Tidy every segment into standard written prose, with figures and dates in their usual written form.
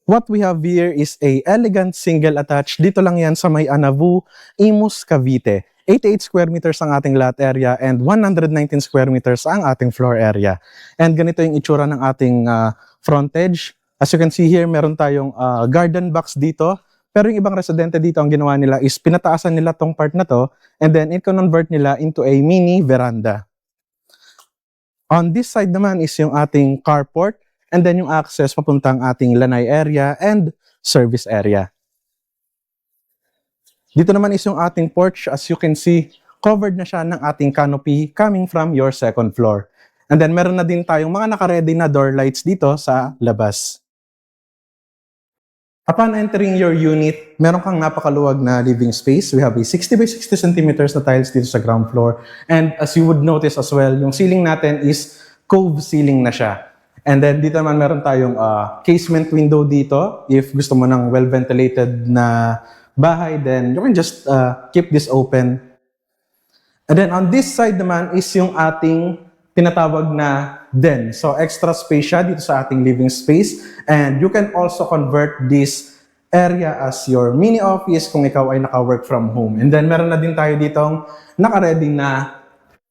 What we have here is a elegant single attached. Dito lang yan sa may Anavu, Imus, Cavite. 88 square meters ang ating lot area and 119 square meters ang ating floor area. And ganito yung itsura ng ating frontage. As you can see here, meron tayong garden box dito. Pero yung ibang residente dito, ang ginawa nila is pinataasan nila tong part na to and then i-convert nila into a mini veranda. On this side naman is yung ating carport. And then yung access papuntang ating lanay area and service area. Dito naman is yung ating porch. As you can see, covered na siya ng ating canopy coming from your second floor. And then meron na din tayong mga naka-ready na door lights dito sa labas. Upon entering your unit, meron kang napakaluwag na living space. We have a 60 by 60 centimeters na tiles dito sa ground floor. And as you would notice as well, yung ceiling natin is cove ceiling na siya. And then dito naman meron tayong casement window dito. If gusto mo ng well-ventilated na bahay, then you can just keep this open. And then on this side naman is yung ating tinatawag na den. So extra space siya dito sa ating living space. And you can also convert this area as your mini office kung ikaw ay naka-work from home. And then meron na din tayo ditong naka-ready na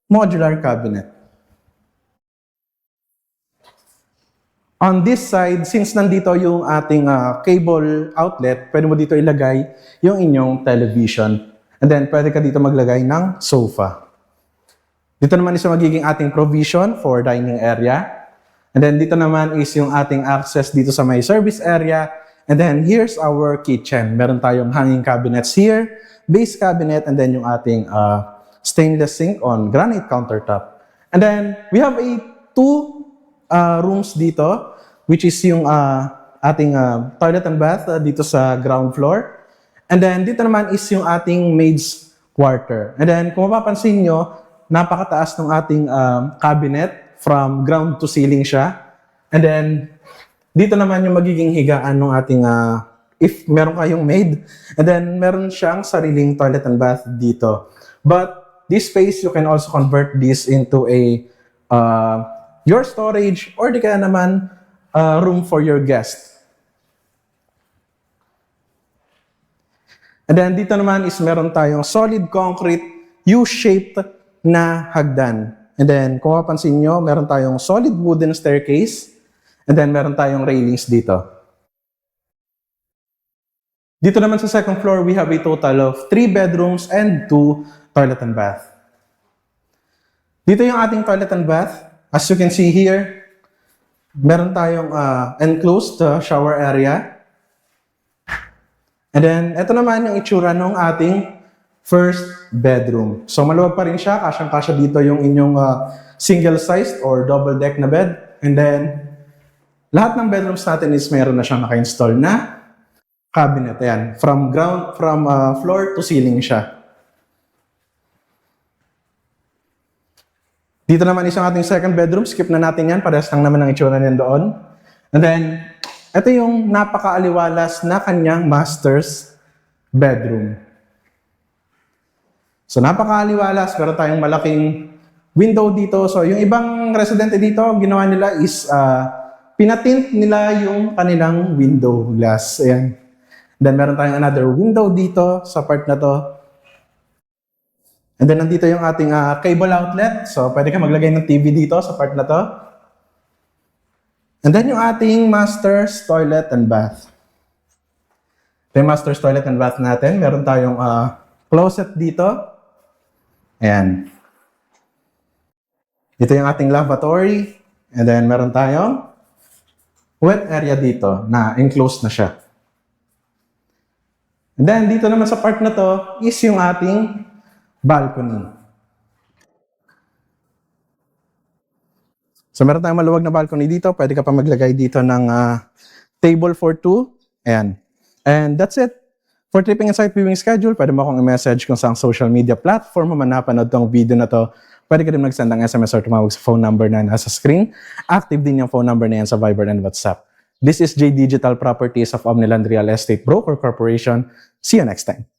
modular cabinet. On this side, since nandito yung ating cable outlet, pwede mo dito ilagay yung inyong television. And then, pwede ka dito maglagay ng sofa. Dito naman is yung magiging ating provision for dining area. And then, dito naman is yung ating access dito sa may service area. And then, here's our kitchen. Meron tayong hanging cabinets here, base cabinet, and then yung ating stainless sink on granite countertop. And then, we have two rooms dito, which is yung ating toilet and bath dito sa ground floor. And then dito naman is yung ating maid's quarter. And then kung mapapansin nyo, napakataas ng ating cabinet from ground to ceiling siya. And then dito naman yung magiging higaan ng ating if meron kayong maid. And then meron siyang sariling toilet and bath dito. But this space, you can also convert this into a your storage, or di kaya naman room for your guest. And then dito naman is meron tayong solid concrete U-shaped na hagdan. And then kung mapansin nyo, meron tayong solid wooden staircase. And then meron tayong railings dito. Dito naman sa second floor, we have a total of 3 bedrooms and 2 toilet and bath. Dito yung ating toilet and bath. As you can see here, meron tayong enclosed shower area. And then, ito naman yung itsura ng ating first bedroom. So, maluwag pa rin siya. Kasyang-kasya dito yung inyong single-sized or double-deck na bed. And then, lahat ng bedrooms natin is meron na siyang naka-install na cabinet. Ayan. From floor to ceiling siya. Dito naman isang ating second bedroom. Skip na natin yan. Parehas lang naman ang itsura niyan doon. And then, ito yung napakaaliwalas na kanyang master's bedroom. So, napakaaliwalas. Meron tayong malaking window dito. So, yung ibang residente dito, ginawa nila is pinatint nila yung kanilang window glass. Ayan. Then, meron tayong another window dito sa part na to. And then, nandito yung ating cable outlet. So, pwede ka maglagay ng TV dito sa part na to. And then, yung ating master's toilet and bath. Ito yung master's toilet and bath natin. Meron tayong closet dito. Ayan. Dito yung ating lavatory. And then, meron tayong wet area dito na enclosed na siya. And then, dito naman sa part na to is yung ating balcony. So, meron tayong maluwag na balcony dito. Pwede ka pa maglagay dito ng table for 2. Ayan. And that's it. For Tripping and Site Viewing Schedule, pwede mo akong i-message kung saan social media platform mo man napanood tong video na to. Pwede ka din mag-send ng SMS or tumawag sa phone number na nasa screen. Active din yung phone number na yan sa Viber and WhatsApp. This is J Digital Properties of Omniland Real Estate Broker Corporation. See you next time.